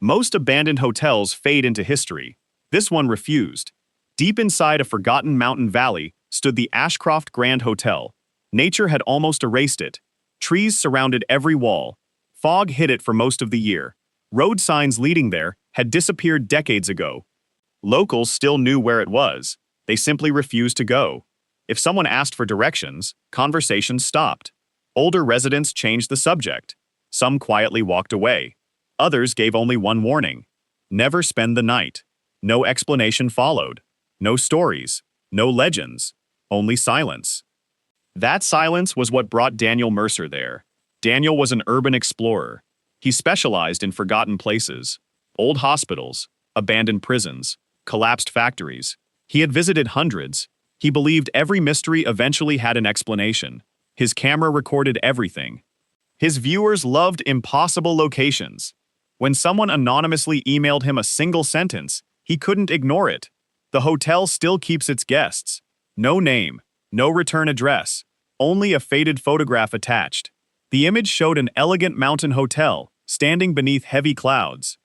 Most abandoned hotels fade into history. This one refused. Deep inside a forgotten mountain valley stood the Ashcroft Grand Hotel. Nature had almost erased it. Trees surrounded every wall. Fog hid it for most of the year. Road signs leading there had disappeared decades ago. Locals still knew where it was. They simply refused to go. If someone asked for directions, conversations stopped. Older residents changed the subject. Some quietly walked away. Others gave only one warning: never spend the night. No explanation followed. No stories. No legends. Only silence. That silence was what brought Daniel Mercer there. Daniel was an urban explorer. He specialized in forgotten places, old hospitals, abandoned prisons, collapsed factories. He had visited hundreds. He believed every mystery eventually had an explanation. His camera recorded everything. His viewers loved impossible locations. When someone anonymously emailed him a single sentence, he couldn't ignore it. The hotel still keeps its guests. No name, no return address, only a faded photograph attached. The image showed an elegant mountain hotel, standing beneath heavy clouds.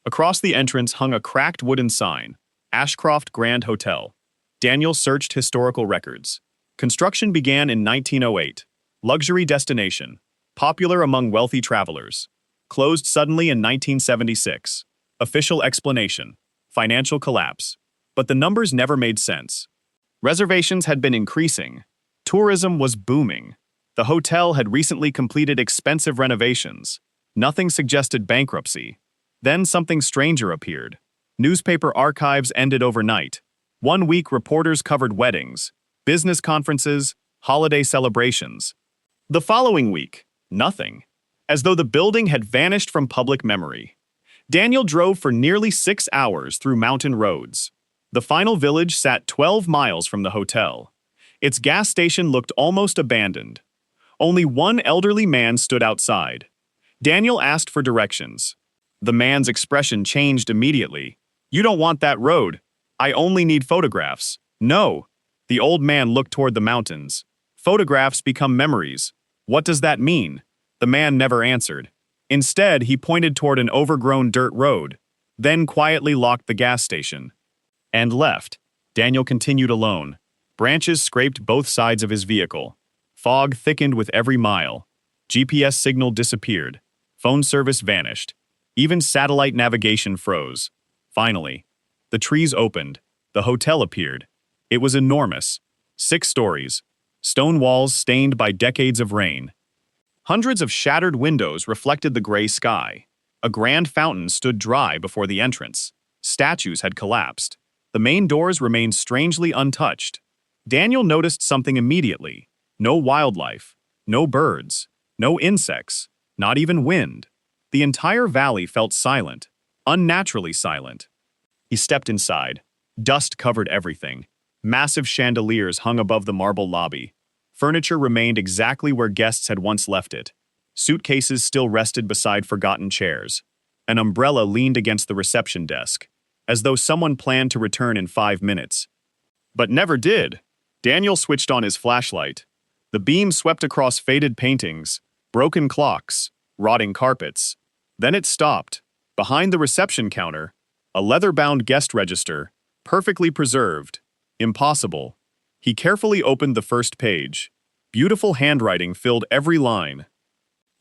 Across the entrance hung a cracked wooden sign: Ashcroft Grand Hotel. Daniel searched historical records. Construction began in 1908. Luxury destination. Popular among wealthy travelers. Closed suddenly in 1976. Official explanation: financial collapse. But the numbers never made sense. Reservations had been increasing. Tourism was booming. The hotel had recently completed expensive renovations. Nothing suggested bankruptcy. Then something stranger appeared. Newspaper archives ended overnight. One week, reporters covered weddings, business conferences, holiday celebrations. The following week, nothing. As though the building had vanished from public memory. Daniel drove for nearly 6 hours through mountain roads. The final village sat 12 miles from the hotel. Its gas station looked almost abandoned. Only one elderly man stood outside. Daniel asked for directions. The man's expression changed immediately. "You don't want that road. I only need photographs." "No." The old man looked toward the mountains. "Photographs become memories. What does that mean?" The man never answered. Instead, he pointed toward an overgrown dirt road, then quietly locked the gas station. And left. Daniel continued alone. Branches scraped both sides of his vehicle. Fog thickened with every mile. GPS signal disappeared. Phone service vanished. Even satellite navigation froze. Finally, the trees opened. The hotel appeared. It was enormous. 6 stories. Stone walls stained by decades of rain. Hundreds of shattered windows reflected the gray sky. A grand fountain stood dry before the entrance. Statues had collapsed. The main doors remained strangely untouched. Daniel noticed something immediately. No wildlife. No birds. No insects. Not even wind. The entire valley felt silent. Unnaturally silent. He stepped inside. Dust covered everything. Massive chandeliers hung above the marble lobby. Furniture remained exactly where guests had once left it. Suitcases still rested beside forgotten chairs. An umbrella leaned against the reception desk, as though someone planned to return in 5 minutes. But never did. Daniel switched on his flashlight. The beam swept across faded paintings, broken clocks, rotting carpets. Then it stopped. Behind the reception counter, a leather-bound guest register, perfectly preserved. Impossible. He carefully opened the first page. Beautiful handwriting filled every line.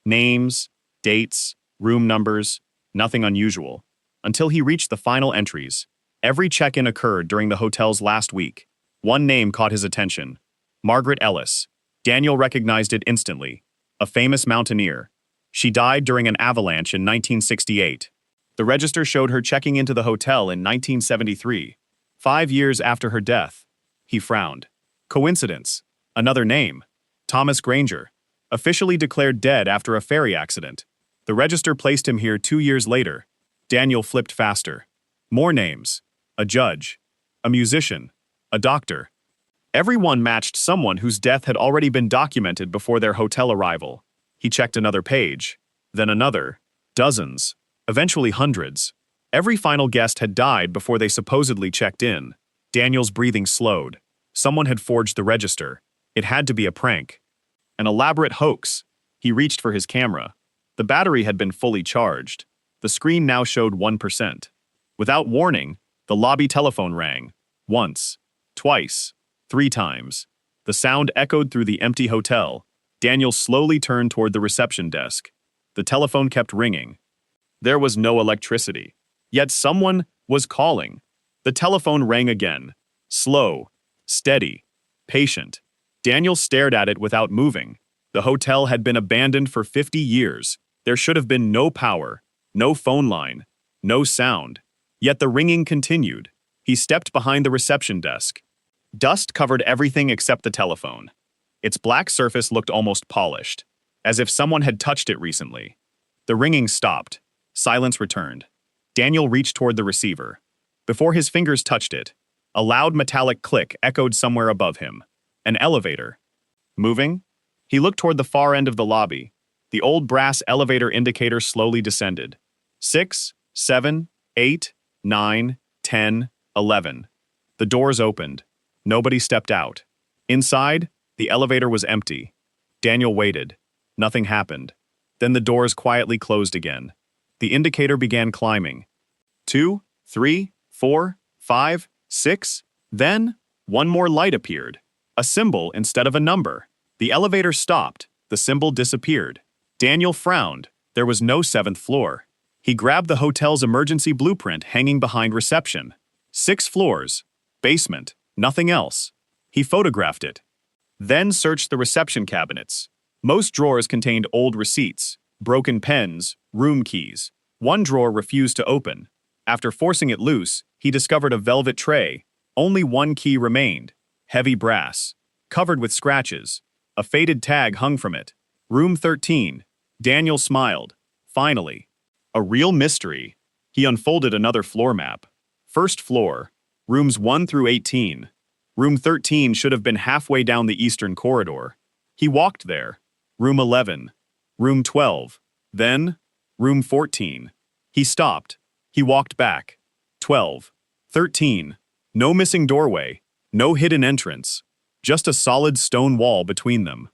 Names, dates, room numbers, nothing unusual. Until he reached the final entries. Every check-in occurred during the hotel's last week. One name caught his attention. Margaret Ellis. Daniel recognized it instantly. A famous mountaineer. She died during an avalanche in 1968. The register showed her checking into the hotel in 1973. 5 years after her death. He frowned. Coincidence. Another name. Thomas Granger. Officially declared dead after a ferry accident. The register placed him here 2 years later. Daniel flipped faster. More names. A judge. A musician. A doctor. Everyone matched someone whose death had already been documented before their hotel arrival. He checked another page. Then another. Dozens. Eventually hundreds. Every final guest had died before they supposedly checked in. Daniel's breathing slowed. Someone had forged the register. It had to be a prank. An elaborate hoax. He reached for his camera. The battery had been fully charged. The screen now showed 1%. Without warning, the lobby telephone rang. Once, twice, 3 times. The sound echoed through the empty hotel. Daniel slowly turned toward the reception desk. The telephone kept ringing. There was no electricity. Yet someone was calling. The telephone rang again. Slow, steady, patient. Daniel stared at it without moving. The hotel had been abandoned for 50 years. There should have been no power, no phone line, no sound. Yet the ringing continued. He stepped behind the reception desk. Dust covered everything except the telephone. Its black surface looked almost polished, as if someone had touched it recently. The ringing stopped. Silence returned. Daniel reached toward the receiver. Before his fingers touched it, a loud metallic click echoed somewhere above him. An elevator. Moving? He looked toward the far end of the lobby. The old brass elevator indicator slowly descended. 6, 7, 8, 9, 10, 11. The doors opened. Nobody stepped out. Inside, the elevator was empty. Daniel waited. Nothing happened. Then the doors quietly closed again. The indicator began climbing. 2, 3, 4, 5, 6. Then, one more light appeared. A symbol instead of a number. The elevator stopped. The symbol disappeared. Daniel frowned. There was no 7th floor. He grabbed the hotel's emergency blueprint hanging behind reception. 6 floors. Basement. Nothing else. He photographed it. Then searched the reception cabinets. Most drawers contained old receipts, broken pens, room keys. One drawer refused to open. After forcing it loose, he discovered a velvet tray. Only one key remained. Heavy brass. Covered with scratches. A faded tag hung from it. Room 13. Daniel smiled. Finally. A real mystery. He unfolded another floor map. First floor. Rooms 1 through 18. Room 13 should have been halfway down the eastern corridor. He walked there. Room 11. Room 12. Then, room 14. He stopped. He walked back. 12. 13. No missing doorway. No hidden entrance. Just a solid stone wall between them.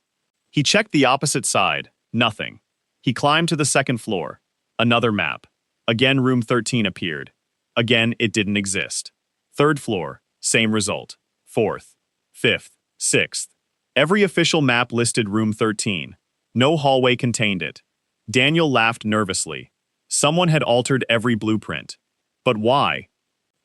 He checked the opposite side. Nothing. He climbed to the 2nd floor. Another map. Again room 13 appeared. Again it didn't exist. 3rd floor. Same result. 4th. 5th. 6th. Every official map listed room 13. No hallway contained it. Daniel laughed nervously. Someone had altered every blueprint. But why?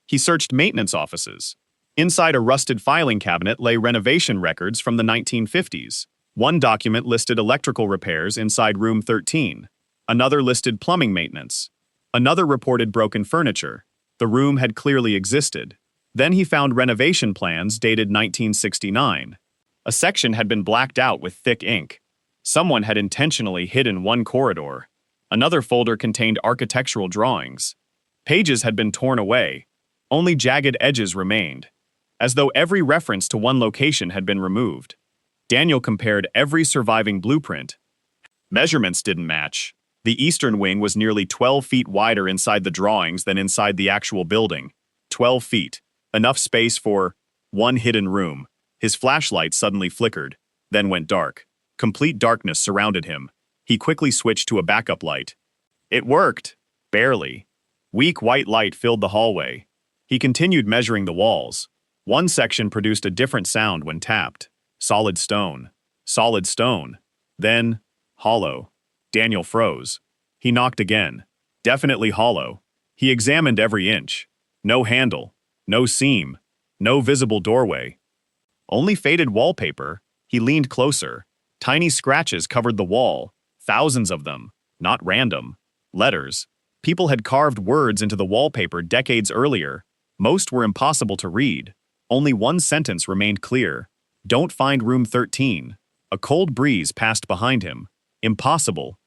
He searched maintenance offices. Inside a rusted filing cabinet lay renovation records from the 1950s. One document listed electrical repairs inside room 13. Another listed plumbing maintenance. Another reported broken furniture. The room had clearly existed. Then he found renovation plans dated 1969. A section had been blacked out with thick ink. Someone had intentionally hidden one corridor. Another folder contained architectural drawings. Pages had been torn away. Only jagged edges remained, as though every reference to one location had been removed. Daniel compared every surviving blueprint. Measurements didn't match. The eastern wing was nearly 12 feet wider inside the drawings than inside the actual building. 12 feet. Enough space for one hidden room. His flashlight suddenly flickered, then went dark. Complete darkness surrounded him. He quickly switched to a backup light. It worked. Barely. Weak white light filled the hallway. He continued measuring the walls. One section produced a different sound when tapped. Solid stone. Solid stone. Then, hollow. Daniel froze. He knocked again. Definitely hollow. He examined every inch. No handle. No seam. No visible doorway. Only faded wallpaper. He leaned closer. Tiny scratches covered the wall. Thousands of them. Not random. Letters. People had carved words into the wallpaper decades earlier. Most were impossible to read. Only one sentence remained clear. Don't find room 13. A cold breeze passed behind him. Impossible.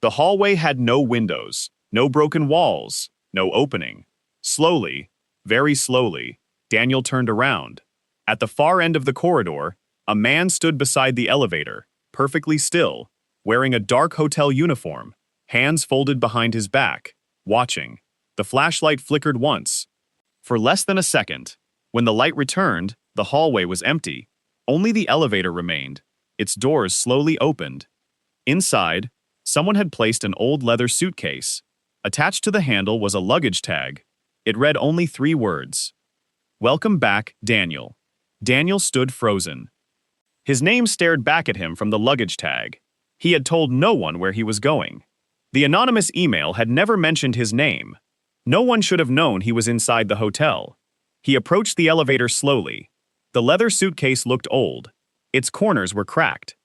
The hallway had no windows, no broken walls, no opening. Slowly, very slowly, Daniel turned around. At the far end of the corridor, a man stood beside the elevator, perfectly still, wearing a dark hotel uniform, hands folded behind his back, watching. The flashlight flickered once. For less than a second. When the light returned, the hallway was empty. Only the elevator remained. Its doors slowly opened. Inside, someone had placed an old leather suitcase. Attached to the handle was a luggage tag. It read only 3 words. "Welcome back, Daniel." Daniel stood frozen. His name stared back at him from the luggage tag. He had told no one where he was going. The anonymous email had never mentioned his name. No one should have known he was inside the hotel. He approached the elevator slowly. The leather suitcase looked old. Its corners were cracked.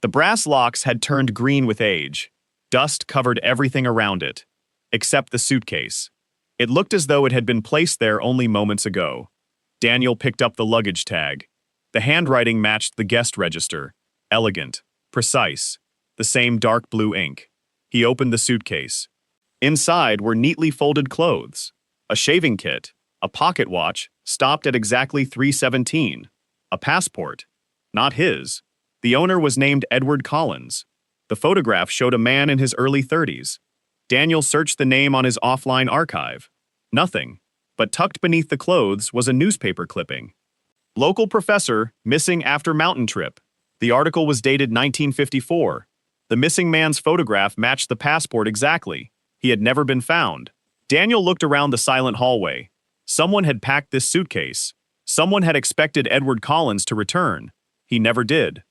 The brass locks had turned green with age. Dust covered everything around it, except the suitcase. It looked as though it had been placed there only moments ago. Daniel picked up the luggage tag. The handwriting matched the guest register. Elegant, precise, the same dark blue ink. He opened the suitcase. Inside were neatly folded clothes, a shaving kit, a pocket watch stopped at exactly 3:17, a passport. Not his. The owner was named Edward Collins. The photograph showed a man in his early 30s. Daniel searched the name on his offline archive. Nothing. But tucked beneath the clothes was a newspaper clipping. Local professor, missing after mountain trip. The article was dated 1954. The missing man's photograph matched the passport exactly. He had never been found. Daniel looked around the silent hallway. Someone had packed this suitcase. Someone had expected Edward Collins to return. He never did.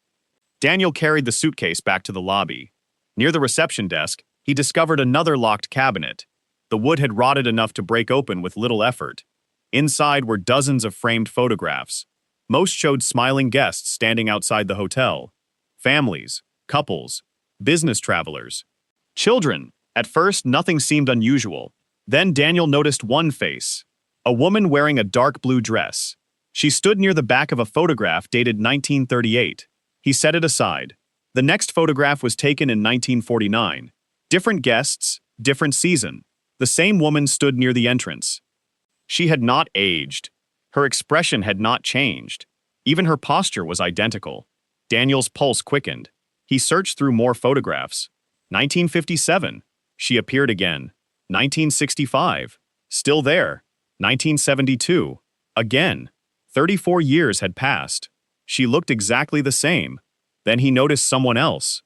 Daniel carried the suitcase back to the lobby. Near the reception desk, he discovered another locked cabinet. The wood had rotted enough to break open with little effort. Inside were dozens of framed photographs. Most showed smiling guests standing outside the hotel. Families, couples, business travelers, children. At first, nothing seemed unusual. Then Daniel noticed one face. A woman wearing a dark blue dress. She stood near the back of a photograph dated 1938. He set it aside. The next photograph was taken in 1949. Different guests, different season. The same woman stood near the entrance. She had not aged. Her expression had not changed. Even her posture was identical. Daniel's pulse quickened. He searched through more photographs. 1957. She appeared again. 1965. Still there. 1972. Again. 34 years had passed. She looked exactly the same. Then he noticed someone else.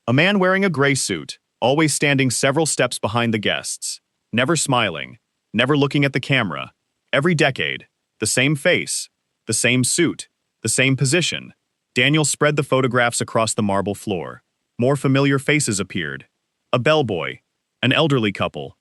A man wearing a gray suit, always standing several steps behind the guests. Never smiling. Never looking at the camera. Every decade. The same face. The same suit. The same position. Daniel spread the photographs across the marble floor. More familiar faces appeared. A bellboy. An elderly couple.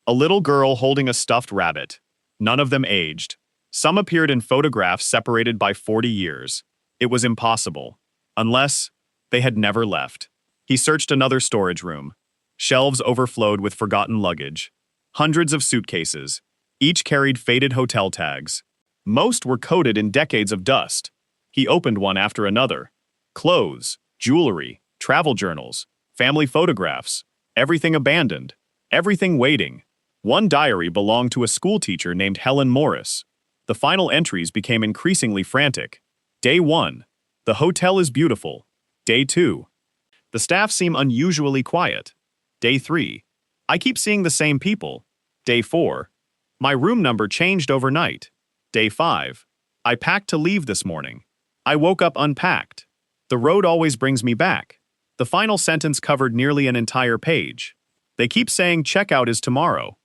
A little girl holding a stuffed rabbit. None of them aged. Some appeared in photographs separated by 40 years. It was impossible. Unless they had never left. He searched another storage room. Shelves overflowed with forgotten luggage. Hundreds of suitcases. Each carried faded hotel tags. Most were coated in decades of dust. He opened one after another. Clothes, jewelry, travel journals, family photographs. Everything abandoned. Everything waiting. One diary belonged to a schoolteacher named Helen Morris. The final entries became increasingly frantic. Day 1. The hotel is beautiful. Day 2. The staff seem unusually quiet. Day 3. I keep seeing the same people. Day 4. My room number changed overnight. Day 5. I packed to leave this morning. I woke up unpacked. The road always brings me back. The final sentence covered nearly an entire page. They keep saying checkout is tomorrow.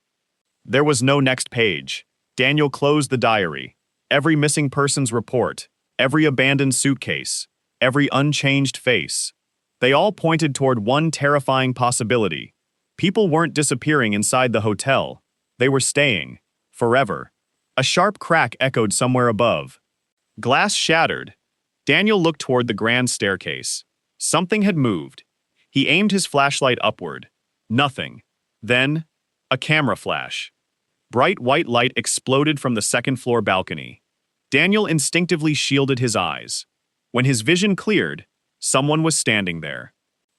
There was no next page. Daniel closed the diary. Every missing person's report. Every abandoned suitcase. Every unchanged face. They all pointed toward one terrifying possibility. People weren't disappearing inside the hotel. They were staying. Forever. A sharp crack echoed somewhere above. Glass shattered. Daniel looked toward the grand staircase. Something had moved. He aimed his flashlight upward. Nothing. Then, a camera flash. Bright white light exploded from the second-floor balcony. Daniel instinctively shielded his eyes. When his vision cleared, someone was standing there.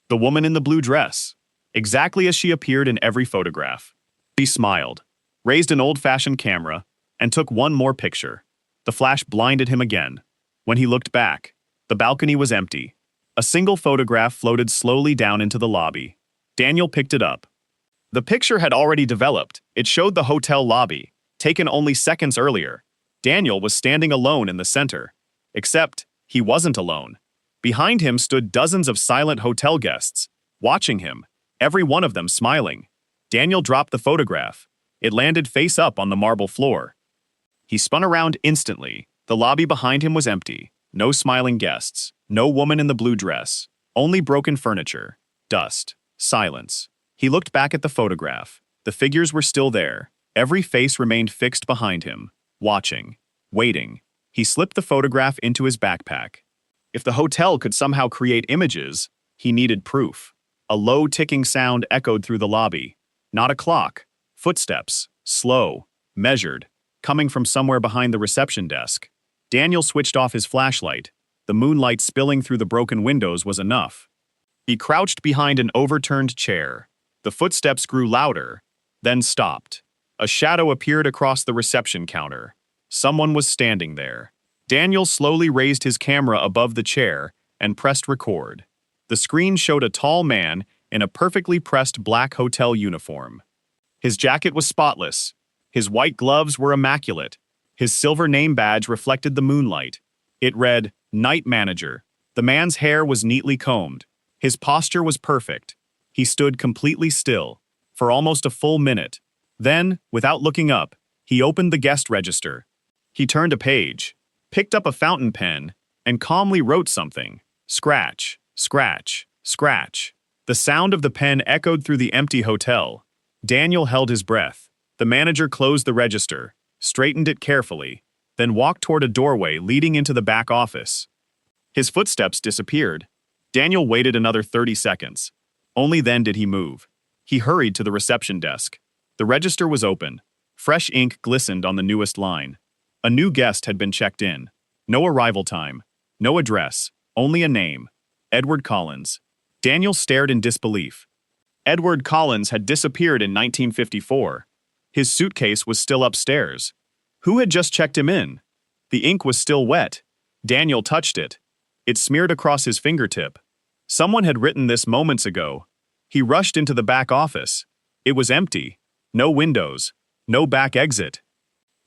The woman in the blue dress. Exactly as she appeared in every photograph. He smiled, raised an old-fashioned camera, and took one more picture. The flash blinded him again. When he looked back, the balcony was empty. A single photograph floated slowly down into the lobby. Daniel picked it up. The picture had already developed. It showed the hotel lobby, taken only seconds earlier. Daniel was standing alone in the center. Except, he wasn't alone. Behind him stood dozens of silent hotel guests, watching him, every one of them smiling. Daniel dropped the photograph. It landed face up on the marble floor. He spun around instantly. The lobby behind him was empty. No smiling guests. No woman in the blue dress. Only broken furniture. Dust. Silence. He looked back at the photograph. The figures were still there. Every face remained fixed behind him. Watching. Waiting. He slipped the photograph into his backpack. If the hotel could somehow create images, he needed proof. A low ticking sound echoed through the lobby. Not a clock. Footsteps. Slow. Measured. Coming from somewhere behind the reception desk. Daniel switched off his flashlight. The moonlight spilling through the broken windows was enough. He crouched behind an overturned chair. The footsteps grew louder, then stopped. A shadow appeared across the reception counter. Someone was standing there. Daniel slowly raised his camera above the chair and pressed record. The screen showed a tall man in a perfectly pressed black hotel uniform. His jacket was spotless. His white gloves were immaculate. His silver name badge reflected the moonlight. It read, Night Manager. The man's hair was neatly combed. His posture was perfect. He stood completely still, for almost a full minute. Then, without looking up, he opened the guest register. He turned a page, picked up a fountain pen, and calmly wrote something. Scratch, scratch, scratch. The sound of the pen echoed through the empty hotel. Daniel held his breath. The manager closed the register, straightened it carefully, then walked toward a doorway leading into the back office. His footsteps disappeared. Daniel waited another 30 seconds. Only then did he move. He hurried to the reception desk. The register was open. Fresh ink glistened on the newest line. A new guest had been checked in. No arrival time. No address. Only a name. Edward Collins. Daniel stared in disbelief. Edward Collins had disappeared in 1954. His suitcase was still upstairs. Who had just checked him in? The ink was still wet. Daniel touched it. It smeared across his fingertip. Someone had written this moments ago. He rushed into the back office. It was empty. No windows. No back exit.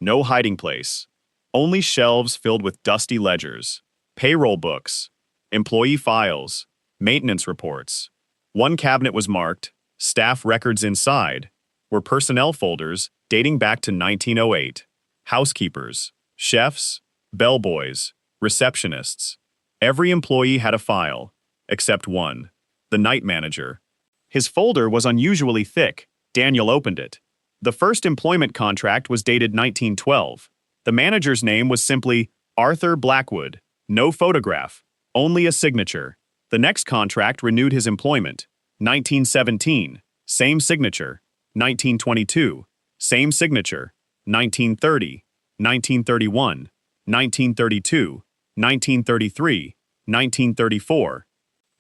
No hiding place. Only shelves filled with dusty ledgers, payroll books, employee files, maintenance reports. One cabinet was marked, staff records inside, were personnel folders dating back to 1908. Housekeepers, chefs, bellboys, receptionists. Every employee had a file, except one, the night manager. His folder was unusually thick. Daniel opened it. The first employment contract was dated 1912. The manager's name was simply Arthur Blackwood. No photograph, only a signature. The next contract renewed his employment. 1917, same signature. 1922, same signature. 1930, 1931, 1932, 1933, 1934.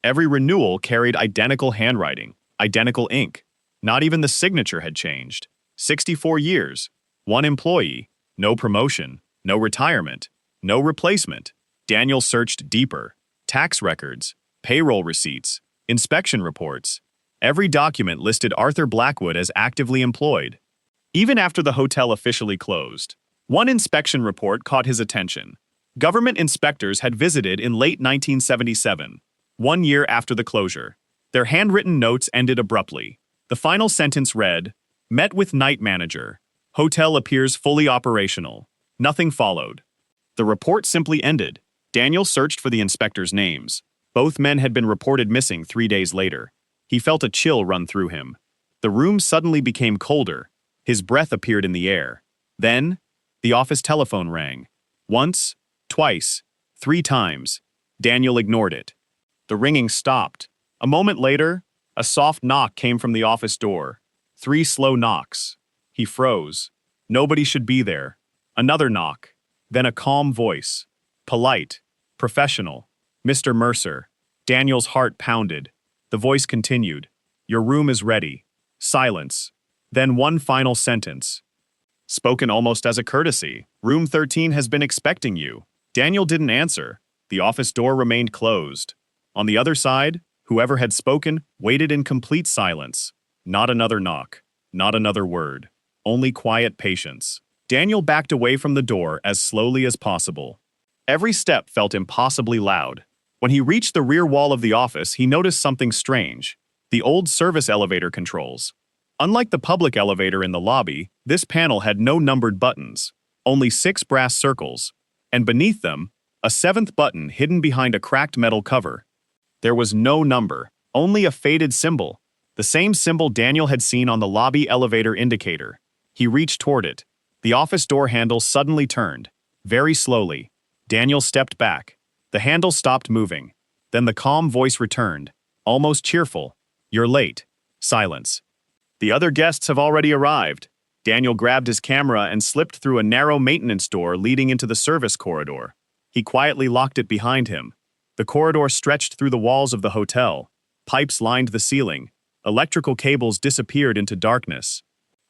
Every renewal carried identical handwriting, identical ink. Not even the signature had changed. 64 years, one employee, no promotion, no retirement, no replacement. Daniel searched deeper. Tax records, payroll receipts, inspection reports. Every document listed Arthur Blackwood as actively employed. Even after the hotel officially closed, one inspection report caught his attention. Government inspectors had visited in late 1977, 1 year after the closure. Their handwritten notes ended abruptly. The final sentence read, "Met with night manager. Hotel appears fully operational." Nothing followed. The report simply ended. Daniel searched for the inspectors' names. Both men had been reported missing 3 days later. He felt a chill run through him. The room suddenly became colder. His breath appeared in the air. Then, the office telephone rang. Once, twice, 3 times. Daniel ignored it. The ringing stopped. A moment later, a soft knock came from the office door. 3 slow knocks. He froze. Nobody should be there. Another knock. Then a calm voice. Polite. Professional. "Mr. Mercer." Daniel's heart pounded. The voice continued. "Your room is ready." Silence. Then one final sentence. Spoken almost as a courtesy. "Room 13 has been expecting you." Daniel didn't answer. The office door remained closed. On the other side, whoever had spoken waited in complete silence. Not another knock. Not another word. Only quiet patience. Daniel backed away from the door as slowly as possible. Every step felt impossibly loud. When he reached the rear wall of the office, he noticed something strange. The old service elevator controls. Unlike the public elevator in the lobby, this panel had no numbered buttons, only 6 brass circles, and beneath them, a 7th button hidden behind a cracked metal cover. There was no number, only a faded symbol, the same symbol Daniel had seen on the lobby elevator indicator. He reached toward it. The office door handle suddenly turned. Very slowly. Daniel stepped back. The handle stopped moving. Then the calm voice returned, almost cheerful. "You're late." Silence. "The other guests have already arrived." Daniel grabbed his camera and slipped through a narrow maintenance door leading into the service corridor. He quietly locked it behind him. The corridor stretched through the walls of the hotel. Pipes lined the ceiling. Electrical cables disappeared into darkness.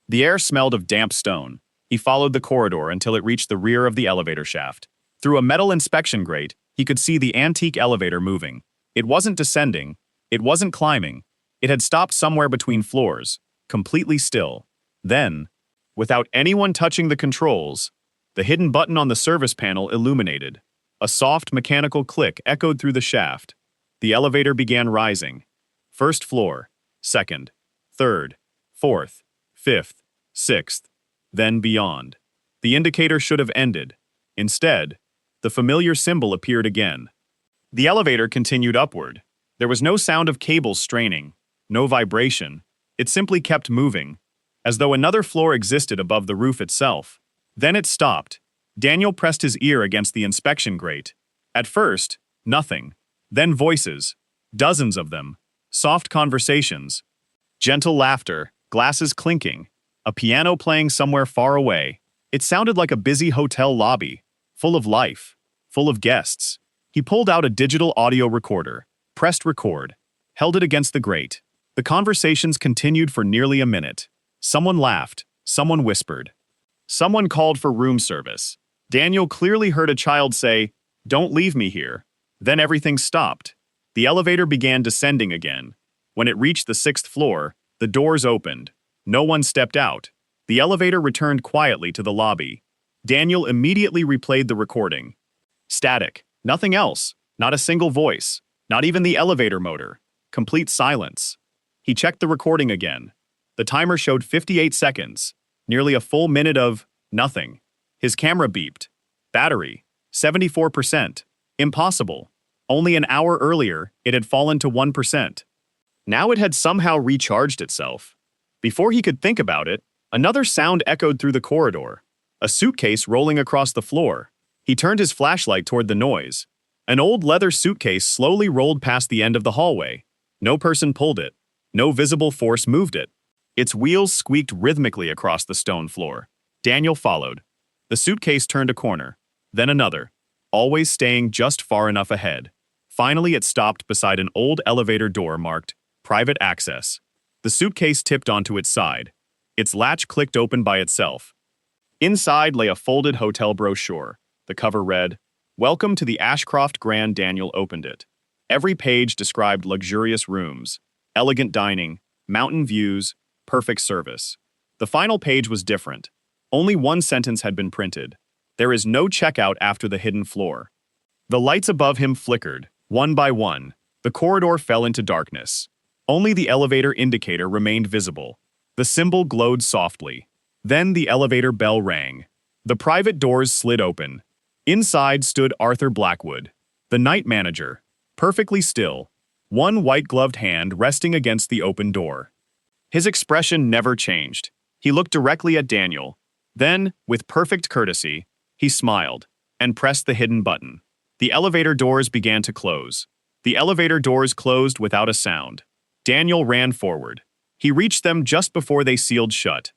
The air smelled of damp stone. He followed the corridor until it reached the rear of the elevator shaft. Through a metal inspection grate, he could see the antique elevator moving. It wasn't descending. It wasn't climbing. It had stopped somewhere between floors, completely still. Then, without anyone touching the controls, the hidden button on the service panel illuminated. A soft mechanical click echoed through the shaft. The elevator began rising. First floor, second, third, fourth, fifth, sixth, then beyond. The indicator should have ended. Instead, the familiar symbol appeared again. The elevator continued upward. There was no sound of cables straining, no vibration. It simply kept moving, as though another floor existed above the roof itself. Then it stopped. Daniel pressed his ear against the inspection grate. At first, nothing. Then voices. Dozens of them. Soft conversations. Gentle laughter, glasses clinking. A piano playing somewhere far away. It sounded like a busy hotel lobby, full of life, full of guests. He pulled out a digital audio recorder, pressed record, held it against the grate. The conversations continued for nearly a minute. Someone laughed. Someone whispered. Someone called for room service. Daniel clearly heard a child say, "Don't leave me here." Then everything stopped. The elevator began descending again. When it reached the 6th floor, the doors opened. No one stepped out. The elevator returned quietly to the lobby. Daniel immediately replayed the recording. Static. Nothing else. Not a single voice. Not even the elevator motor. Complete silence. He checked the recording again. The timer showed 58 seconds. Nearly a full minute of nothing. His camera beeped. Battery, 74%. Impossible. Only an hour earlier, it had fallen to 1%. Now it had somehow recharged itself. Before he could think about it, another sound echoed through the corridor. A suitcase rolling across the floor. He turned his flashlight toward the noise. An old leather suitcase slowly rolled past the end of the hallway. No person pulled it. No visible force moved it. Its wheels squeaked rhythmically across the stone floor. Daniel followed. The suitcase turned a corner, then another, always staying just far enough ahead. Finally, it stopped beside an old elevator door marked Private Access. The suitcase tipped onto its side. Its latch clicked open by itself. Inside lay a folded hotel brochure. The cover read, "Welcome to the Ashcroft Grand." Daniel opened it. Every page described luxurious rooms, elegant dining, mountain views, perfect service. The final page was different. Only one sentence had been printed. There is no checkout after the hidden floor. The lights above him flickered, one by one. The corridor fell into darkness. Only the elevator indicator remained visible. The symbol glowed softly. Then the elevator bell rang. The private doors slid open. Inside stood Arthur Blackwood, the night manager, perfectly still, one white-gloved hand resting against the open door. His expression never changed. He looked directly at Daniel. Then, with perfect courtesy, he smiled and pressed the hidden button. The elevator doors began to close. The elevator doors closed without a sound. Daniel ran forward. He reached them just before they sealed shut.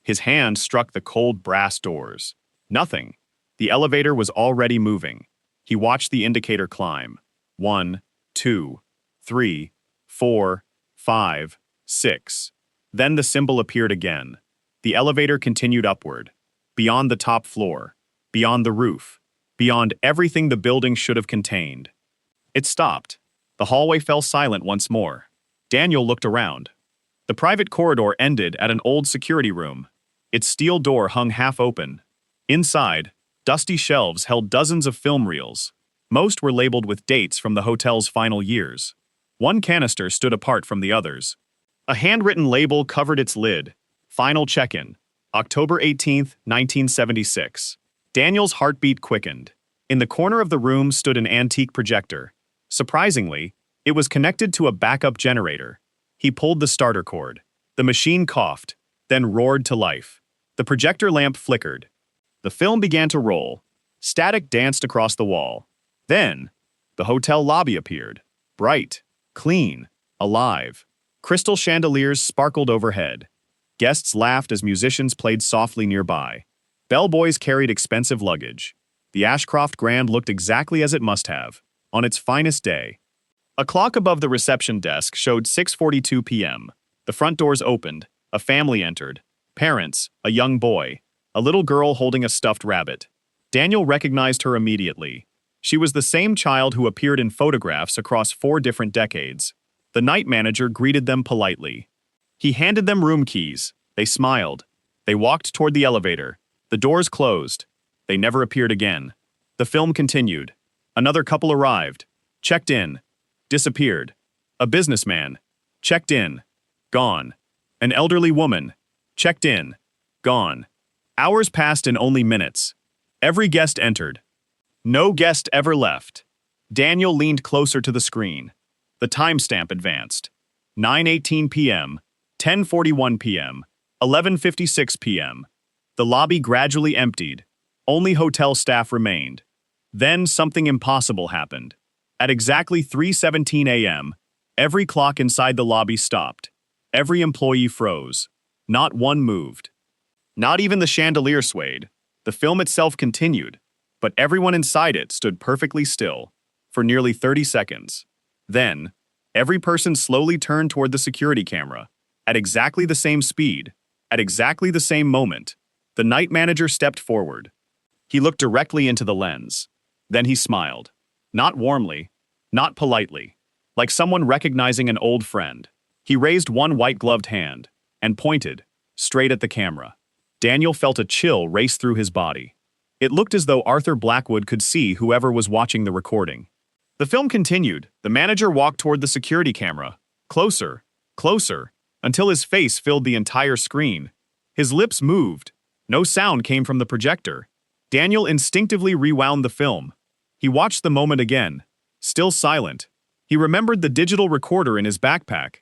His hand struck the cold brass doors. Nothing. The elevator was already moving. He watched the indicator climb. 1, 2, 3, 4, 5, 6. Then the symbol appeared again. The elevator continued upward, beyond the top floor, beyond the roof, beyond everything the building should have contained. It stopped. The hallway fell silent once more. Daniel looked around. The private corridor ended at an old security room. Its steel door hung half open. Inside, dusty shelves held dozens of film reels. Most were labeled with dates from the hotel's final years. One canister stood apart from the others. A handwritten label covered its lid. Final check-in. October 18th, 1976. Daniel's heartbeat quickened. In the corner of the room stood an antique projector. Surprisingly, it was connected to a backup generator. He pulled the starter cord. The machine coughed, then roared to life. The projector lamp flickered. The film began to roll. Static danced across the wall. Then, the hotel lobby appeared. Bright, clean, alive. Crystal chandeliers sparkled overhead. Guests laughed as musicians played softly nearby. Bellboys carried expensive luggage. The Ashcroft Grand looked exactly as it must have, on its finest day. A clock above the reception desk showed 6:42 p.m. The front doors opened. A family entered. Parents, a young boy, a little girl holding a stuffed rabbit. Daniel recognized her immediately. She was the same child who appeared in photographs across 4 different decades. The night manager greeted them politely. He handed them room keys. They smiled. They walked toward the elevator. The doors closed. They never appeared again. The film continued. Another couple arrived. Checked in. Disappeared. A businessman. Checked in. Gone. An elderly woman. Checked in. Gone. Hours passed in only minutes. Every guest entered. No guest ever left. Daniel leaned closer to the screen. The timestamp advanced. 9:18 p.m., 10:41 p.m., 11:56 p.m. The lobby gradually emptied. Only hotel staff remained. Then something impossible happened. At exactly 3:17 a.m., every clock inside the lobby stopped. Every employee froze. Not one moved. Not even the chandelier swayed. The film itself continued, but everyone inside it stood perfectly still for nearly 30 seconds. Then, every person slowly turned toward the security camera, at exactly the same speed, at exactly the same moment. The night manager stepped forward. He looked directly into the lens. Then he smiled. Not warmly, not politely, like someone recognizing an old friend. He raised one white-gloved hand and pointed, straight at the camera. Daniel felt a chill race through his body. It looked as though Arthur Blackwood could see whoever was watching the recording. The film continued. The manager walked toward the security camera. Closer, closer, until his face filled the entire screen. His lips moved. No sound came from the projector. Daniel instinctively rewound the film. He watched the moment again. Still silent. He remembered the digital recorder in his backpack.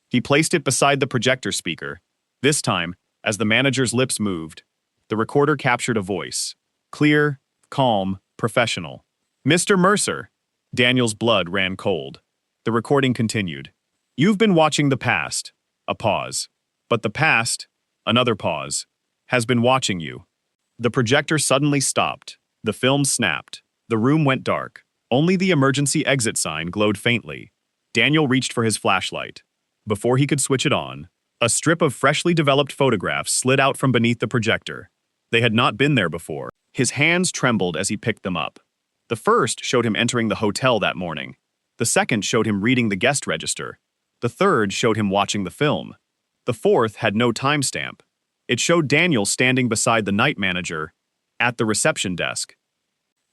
He placed it beside the projector speaker. This time, as the manager's lips moved, the recorder captured a voice. Clear, calm, professional. Mr. Mercer. Daniel's blood ran cold. The recording continued. You've been watching the past. A pause. But the past, another pause, has been watching you. The projector suddenly stopped. The film snapped. The room went dark. Only the emergency exit sign glowed faintly. Daniel reached for his flashlight. Before he could switch it on, a strip of freshly developed photographs slid out from beneath the projector. They had not been there before. His hands trembled as he picked them up. The first showed him entering the hotel that morning. The second showed him reading the guest register. The third showed him watching the film. The fourth had no timestamp. It showed Daniel standing beside the night manager at the reception desk.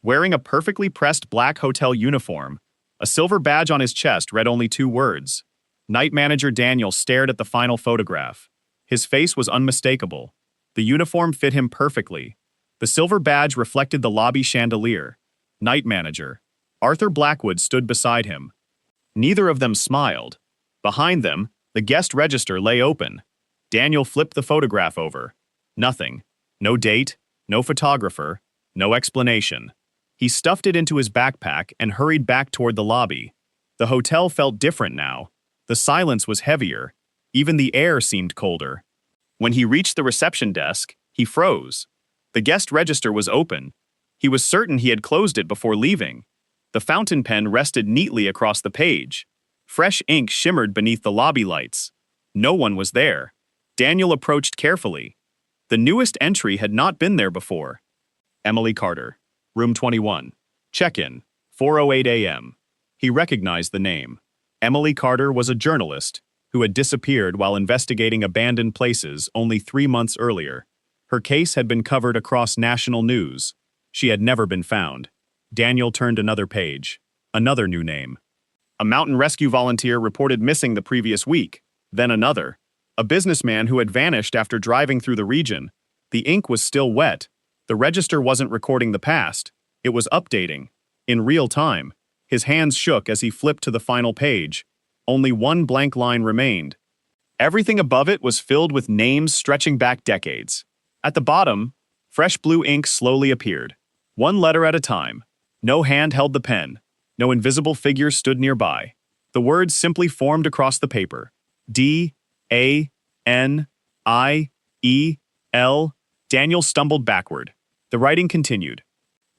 Wearing a perfectly pressed black hotel uniform, a silver badge on his chest read only 2 words. Night manager Daniel stared at the final photograph. His face was unmistakable. The uniform fit him perfectly. The silver badge reflected the lobby chandelier. Night manager. Arthur Blackwood stood beside him. Neither of them smiled. Behind them, the guest register lay open. Daniel flipped the photograph over. Nothing. No date, no photographer, no explanation. He stuffed it into his backpack and hurried back toward the lobby. The hotel felt different now. The silence was heavier. Even the air seemed colder. When he reached the reception desk, he froze. The guest register was open. He was certain he had closed it before leaving. The fountain pen rested neatly across the page. Fresh ink shimmered beneath the lobby lights. No one was there. Daniel approached carefully. The newest entry had not been there before. Emily Carter, room 21. Check-in, 4:08 a.m. He recognized the name. Emily Carter was a journalist who had disappeared while investigating abandoned places only 3 months earlier. Her case had been covered across national news. She had never been found. Daniel turned another page. Another new name. A mountain rescue volunteer reported missing the previous week. Then another. A businessman who had vanished after driving through the region. The ink was still wet. The register wasn't recording the past. It was updating. In real time. His hands shook as he flipped to the final page. Only one blank line remained. Everything above it was filled with names stretching back decades. At the bottom, fresh blue ink slowly appeared. One letter at a time. No hand held the pen. No invisible figure stood nearby. The words simply formed across the paper. D-A-N-I-E-L. Daniel stumbled backward. The writing continued.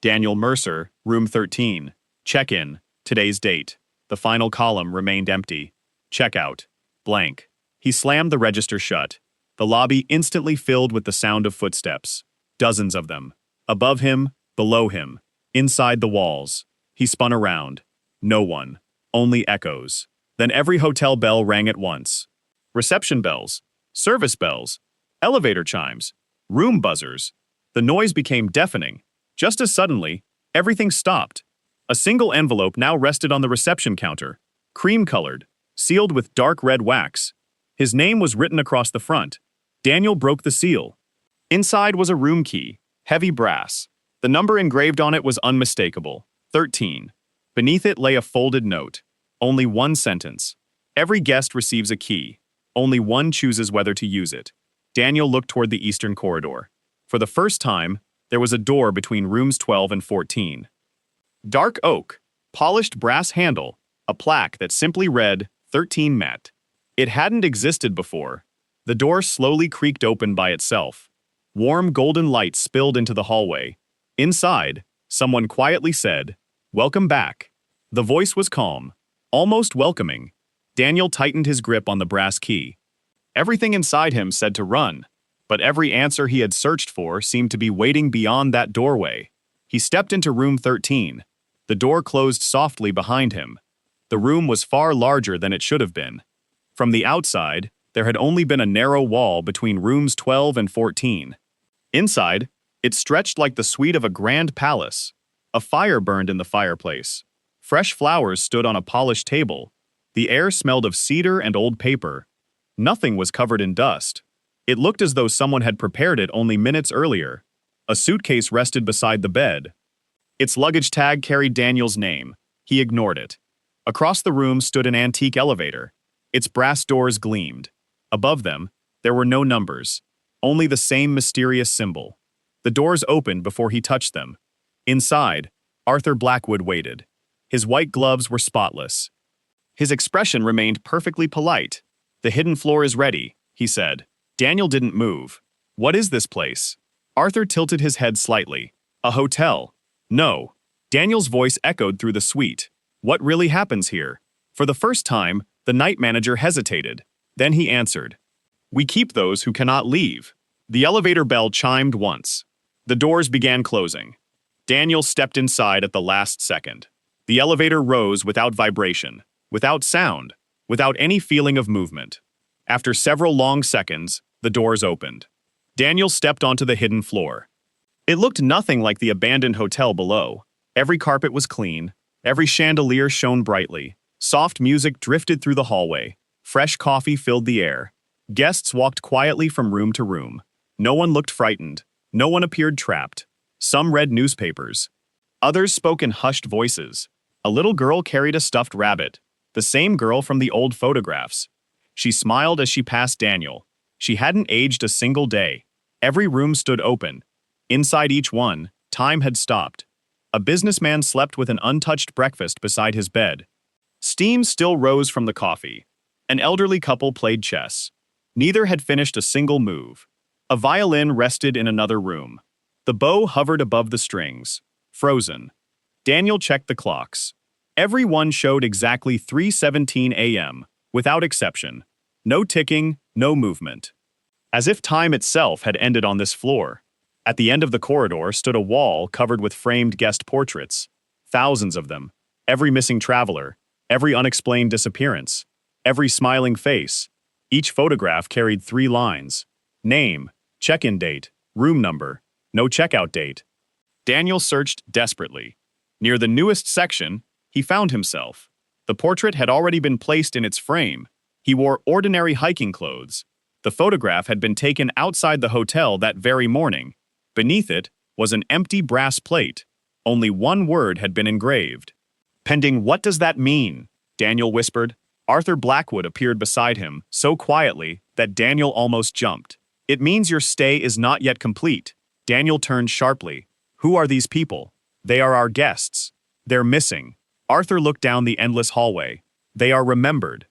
Daniel Mercer, room 13. Check-in. Today's date. The final column remained empty. Check-out. Blank. He slammed the register shut. The lobby instantly filled with the sound of footsteps. Dozens of them. Above him, below him, inside the walls. He spun around. No one. Only echoes. Then every hotel bell rang at once. Reception bells. Service bells. Elevator chimes. Room buzzers. The noise became deafening. Just as suddenly, everything stopped. A single envelope now rested on the reception counter. Cream-colored. Sealed with dark red wax. His name was written across the front. Daniel broke the seal. Inside was a room key. Heavy brass. The number engraved on it was unmistakable. 13. Beneath it lay a folded note. Only one sentence. Every guest receives a key. Only one chooses whether to use it. Daniel looked toward the eastern corridor. For the first time, there was a door between rooms 12 and 14. Dark oak, polished brass handle, a plaque that simply read, 13 Met. It hadn't existed before. The door slowly creaked open by itself. Warm golden light spilled into the hallway. Inside, someone quietly said, "Welcome back." The voice was calm, almost welcoming. Daniel tightened his grip on the brass key. Everything inside him said to run, but every answer he had searched for seemed to be waiting beyond that doorway. He stepped into room 13. The door closed softly behind him. The room was far larger than it should have been. From the outside, there had only been a narrow wall between rooms 12 and 14. Inside, it stretched like the suite of a grand palace. A fire burned in the fireplace. Fresh flowers stood on a polished table. The air smelled of cedar and old paper. Nothing was covered in dust. It looked as though someone had prepared it only minutes earlier. A suitcase rested beside the bed. Its luggage tag carried Daniel's name. He ignored it. Across the room stood an antique elevator. Its brass doors gleamed. Above them, there were no numbers, only the same mysterious symbol. The doors opened before he touched them. Inside, Arthur Blackwood waited. His white gloves were spotless. His expression remained perfectly polite. "The hidden floor is ready," he said. Daniel didn't move. "What is this place?" Arthur tilted his head slightly. "A hotel." "No." Daniel's voice echoed through the suite. "What really happens here?" For the first time, the night manager hesitated. Then he answered. "We keep those who cannot leave." The elevator bell chimed once. The doors began closing. Daniel stepped inside at the last second. The elevator rose without vibration, without sound, without any feeling of movement. After several long seconds, the doors opened. Daniel stepped onto the hidden floor. It looked nothing like the abandoned hotel below. Every carpet was clean. Every chandelier shone brightly. Soft music drifted through the hallway. Fresh coffee filled the air. Guests walked quietly from room to room. No one looked frightened. No one appeared trapped. Some read newspapers. Others spoke in hushed voices. A little girl carried a stuffed rabbit, the same girl from the old photographs. She smiled as she passed Daniel. She hadn't aged a single day. Every room stood open. Inside each one, time had stopped. A businessman slept with an untouched breakfast beside his bed. Steam still rose from the coffee. An elderly couple played chess. Neither had finished a single move. A violin rested in another room. The bow hovered above the strings, frozen. Daniel checked the clocks. Every one showed exactly 3:17 a.m., without exception. No ticking, no movement. As if time itself had ended on this floor. At the end of the corridor stood a wall covered with framed guest portraits. Thousands of them. Every missing traveler. Every unexplained disappearance. Every smiling face. Each photograph carried 3 lines. Name, check-in date, room number, no checkout date. Daniel searched desperately. Near the newest section, he found himself. The portrait had already been placed in its frame. He wore ordinary hiking clothes. The photograph had been taken outside the hotel that very morning. Beneath it was an empty brass plate. Only one word had been engraved. "Pending, what does that mean?" Daniel whispered. Arthur Blackwood appeared beside him, so quietly that Daniel almost jumped. "It means your stay is not yet complete." Daniel turned sharply. "Who are these people?" "They are our guests. They're missing." Arthur looked down the endless hallway. "They are remembered."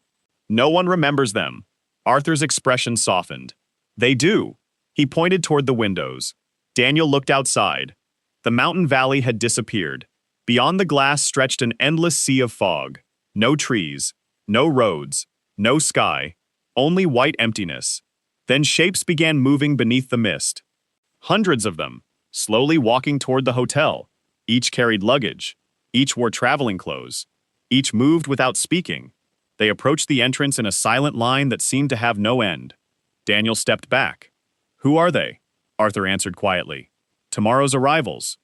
"No one remembers them." Arthur's expression softened. "They do." He pointed toward the windows. Daniel looked outside. The mountain valley had disappeared. Beyond the glass stretched an endless sea of fog. No trees, no roads, no sky, only white emptiness. Then shapes began moving beneath the mist. Hundreds of them, slowly walking toward the hotel. Each carried luggage. Each wore traveling clothes. Each moved without speaking. They approached the entrance in a silent line that seemed to have no end. Daniel stepped back. "Who are they?" Arthur answered quietly. "Tomorrow's arrivals."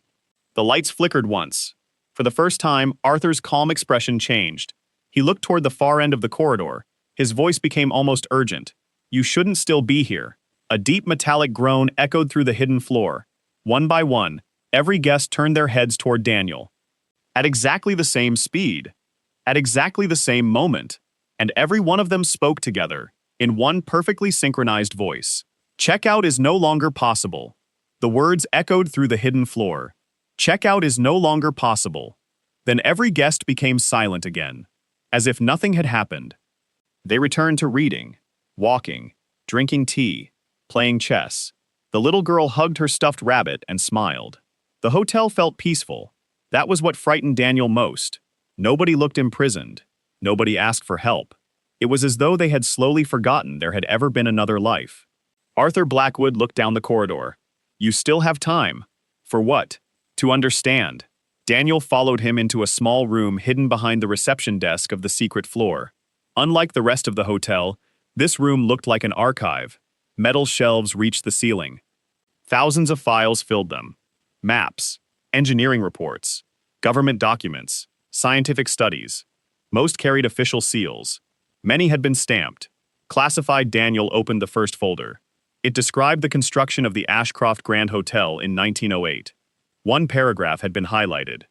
The lights flickered once. For the first time, Arthur's calm expression changed. He looked toward the far end of the corridor. His voice became almost urgent. "You shouldn't still be here." A deep metallic groan echoed through the hidden floor. One by one, every guest turned their heads toward Daniel. At exactly the same speed. At exactly the same moment. And every one of them spoke together, in one perfectly synchronized voice. "Checkout is no longer possible." The words echoed through the hidden floor. "Checkout is no longer possible." Then every guest became silent again, as if nothing had happened. They returned to reading, walking, drinking tea, playing chess. The little girl hugged her stuffed rabbit and smiled. The hotel felt peaceful. That was what frightened Daniel most. Nobody looked imprisoned. Nobody asked for help. It was as though they had slowly forgotten there had ever been another life. Arthur Blackwood looked down the corridor. "You still have time." "For what?" "To understand." Daniel followed him into a small room hidden behind the reception desk of the secret floor. Unlike the rest of the hotel, this room looked like an archive. Metal shelves reached the ceiling. Thousands of files filled them. Maps, engineering reports, government documents, scientific studies. Most carried official seals. Many had been stamped. Classified. Daniel opened the first folder. It described the construction of the Ashcroft Grand Hotel in 1908. One paragraph had been highlighted.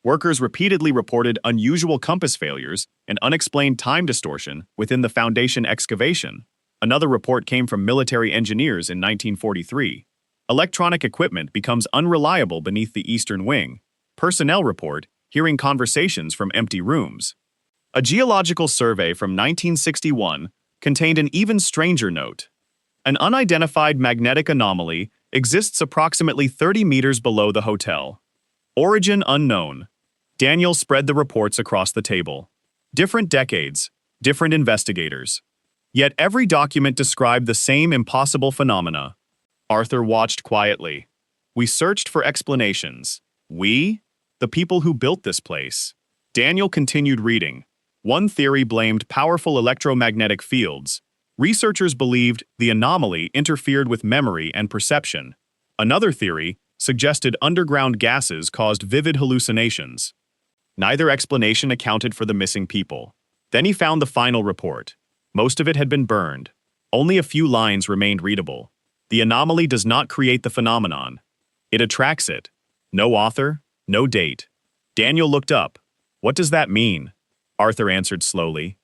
Workers repeatedly reported unusual compass failures and unexplained time distortion within the foundation excavation. Another report came from military engineers in 1943. Electronic equipment becomes unreliable beneath the eastern wing. Personnel report, hearing conversations from empty rooms. A geological survey from 1961 contained an even stranger note. An unidentified magnetic anomaly exists approximately 30 meters below the hotel. Origin unknown. Daniel spread the reports across the table. Different decades, different investigators. Yet every document described the same impossible phenomena. Arthur watched quietly. "We searched for explanations." "We?" "The people who built this place." Daniel continued reading. One theory blamed powerful electromagnetic fields. Researchers believed the anomaly interfered with memory and perception. Another theory suggested underground gases caused vivid hallucinations. Neither explanation accounted for the missing people. Then he found the final report. Most of it had been burned. Only a few lines remained readable. The anomaly does not create the phenomenon. It attracts it. No author, no date. Daniel looked up. "What does that mean?" Arthur answered slowly.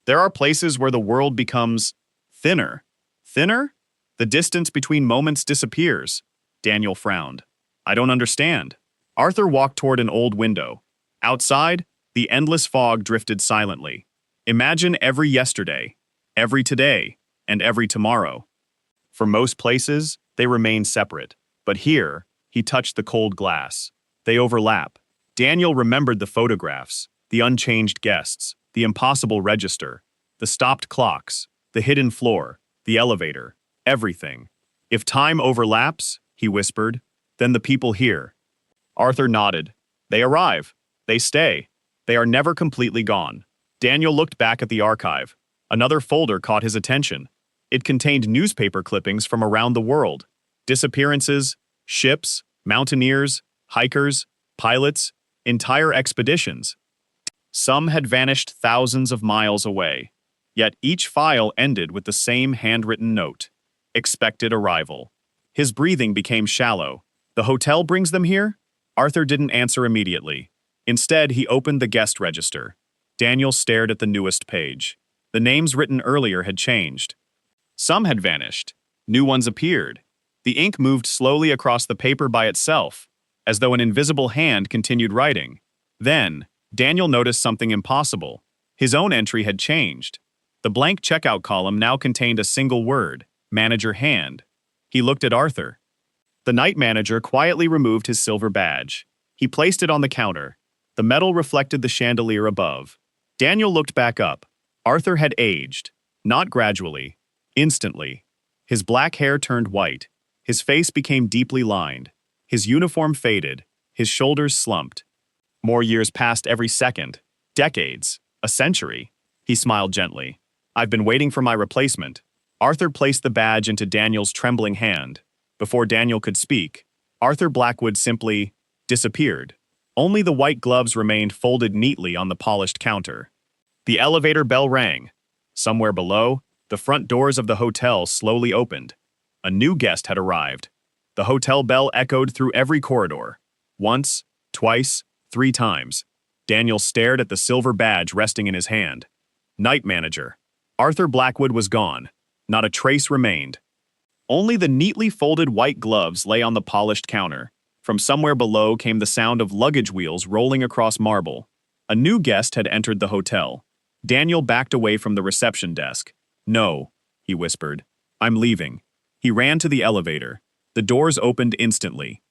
"There are places where the world becomes thinner." "Thinner?" "The distance between moments disappears." Daniel frowned. "I don't understand." Arthur walked toward an old window. Outside, the endless fog drifted silently. Imagine every yesterday, every today, and every tomorrow. For most places, they remain separate. But here, he touched the cold glass. They overlap. Daniel remembered the photographs, the unchanged guests, the impossible register, the stopped clocks, the hidden floor, the elevator, everything. "If time overlaps," he whispered, "then the people here." Arthur nodded. "They arrive. They stay. They are never completely gone." Daniel looked back at the archive. Another folder caught his attention. It contained newspaper clippings from around the world. Disappearances, ships, mountaineers, hikers, pilots, entire expeditions. Some had vanished thousands of miles away. Yet each file ended with the same handwritten note. Expected arrival. His breathing became shallow. The hotel brings them here? Arthur didn't answer immediately. Instead, he opened the guest register. Daniel stared at the newest page. The names written earlier had changed. Some had vanished. New ones appeared. The ink moved slowly across the paper by itself, as though an invisible hand continued writing. Then, Daniel noticed something impossible. His own entry had changed. The blank checkout column now contained a single word, manager hand. He looked at Arthur. The night manager quietly removed his silver badge. He placed it on the counter. The metal reflected the chandelier above. Daniel looked back up. Arthur had aged, not gradually, instantly. His black hair turned white. His face became deeply lined. His uniform faded. His shoulders slumped. More years passed every second. Decades. A century. He smiled gently. I've been waiting for my replacement. Arthur placed the badge into Daniel's trembling hand. Before Daniel could speak, Arthur Blackwood simply disappeared. Only the white gloves remained folded neatly on the polished counter. The elevator bell rang. Somewhere below, the front doors of the hotel slowly opened. A new guest had arrived. The hotel bell echoed through every corridor. Once, twice, 3 times. Daniel stared at the silver badge resting in his hand. Night manager. Arthur Blackwood was gone. Not a trace remained. Only the neatly folded white gloves lay on the polished counter. From somewhere below came the sound of luggage wheels rolling across marble. A new guest had entered the hotel. Daniel backed away from the reception desk. No, he whispered. I'm leaving. He ran to the elevator. The doors opened instantly.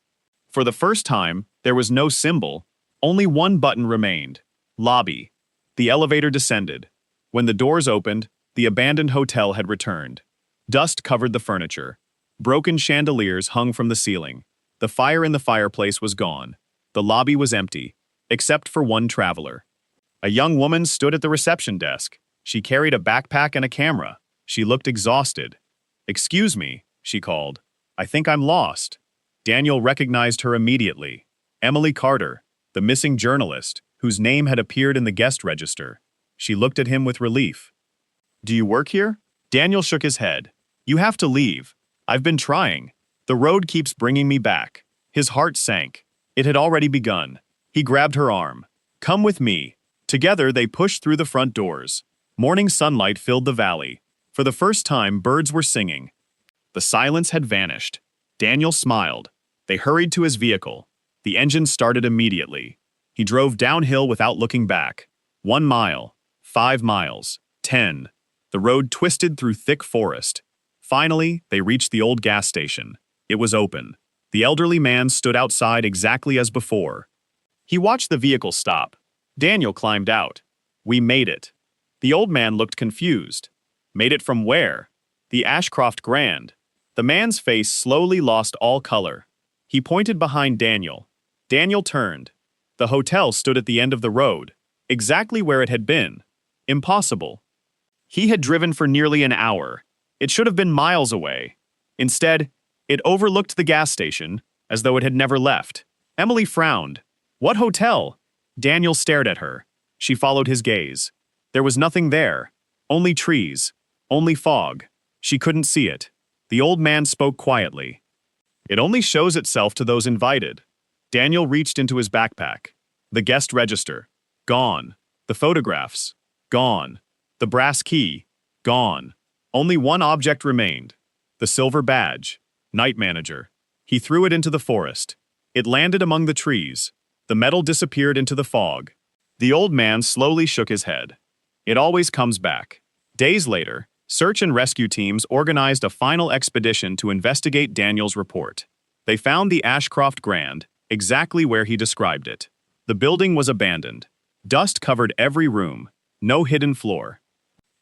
For the first time, there was no symbol. Only one button remained. Lobby. The elevator descended. When the doors opened, the abandoned hotel had returned. Dust covered the furniture. Broken chandeliers hung from the ceiling. The fire in the fireplace was gone. The lobby was empty, except for one traveler. A young woman stood at the reception desk. She carried a backpack and a camera. She looked exhausted. Excuse me, she called. I think I'm lost. Daniel recognized her immediately. Emily Carter, the missing journalist, whose name had appeared in the guest register. She looked at him with relief. Do you work here? Daniel shook his head. You have to leave. I've been trying. The road keeps bringing me back. His heart sank. It had already begun. He grabbed her arm. Come with me. Together they pushed through the front doors. Morning sunlight filled the valley. For the first time, birds were singing. The silence had vanished. Daniel smiled. They hurried to his vehicle. The engine started immediately. He drove downhill without looking back. 1 mile, 5 miles, 10. The road twisted through thick forest. Finally, they reached the old gas station. It was open. The elderly man stood outside exactly as before. He watched the vehicle stop. Daniel climbed out. We made it. The old man looked confused. Made it from where? The Ashcroft Grand. The man's face slowly lost all color. He pointed behind Daniel. Daniel turned. The hotel stood at the end of the road, exactly where it had been. Impossible. He had driven for nearly an hour. It should have been miles away. Instead, it overlooked the gas station, as though it had never left. Emily frowned. What hotel? Daniel stared at her. She followed his gaze. There was nothing there. Only trees. Only fog. She couldn't see it. The old man spoke quietly. It only shows itself to those invited. Daniel reached into his backpack. The guest register. Gone. The photographs. Gone. The brass key. Gone. Only one object remained. The silver badge. Night manager. He threw it into the forest. It landed among the trees. The metal disappeared into the fog. The old man slowly shook his head. It always comes back. Days later, search and rescue teams organized a final expedition to investigate Daniel's report. They found the Ashcroft Grand, exactly where he described it. The building was abandoned. Dust covered every room. No hidden floor.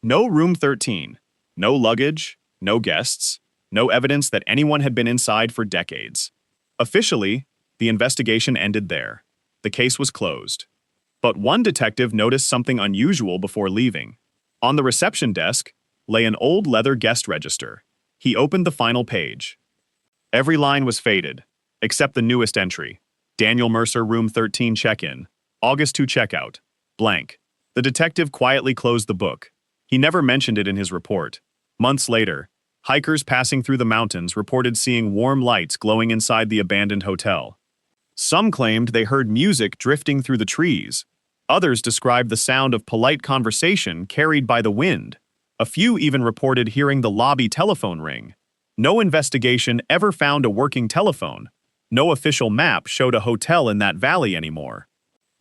No room 13. No luggage. No guests. No evidence that anyone had been inside for decades. Officially, the investigation ended there. The case was closed. But one detective noticed something unusual before leaving. On the reception desk lay an old leather guest register. He opened the final page. Every line was faded, except the newest entry. Daniel Mercer, room 13 check-in. August 2 checkout. Blank. The detective quietly closed the book. He never mentioned it in his report. Months later, hikers passing through the mountains reported seeing warm lights glowing inside the abandoned hotel. Some claimed they heard music drifting through the trees. Others described the sound of polite conversation carried by the wind. A few even reported hearing the lobby telephone ring. No investigation ever found a working telephone. No official map showed a hotel in that valley anymore.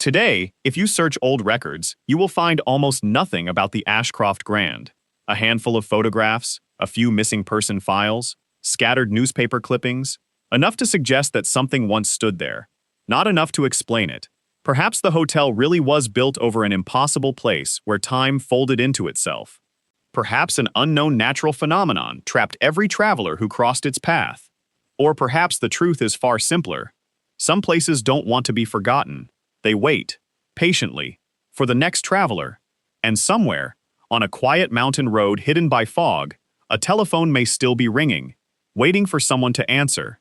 Today, if you search old records, you will find almost nothing about the Ashcroft Grand. A handful of photographs, a few missing person files, scattered newspaper clippings, enough to suggest that something once stood there. Not enough to explain it. Perhaps the hotel really was built over an impossible place where time folded into itself. Perhaps an unknown natural phenomenon trapped every traveler who crossed its path. Or perhaps the truth is far simpler. Some places don't want to be forgotten. They wait, patiently, for the next traveler. And somewhere, on a quiet mountain road hidden by fog, a telephone may still be ringing, waiting for someone to answer.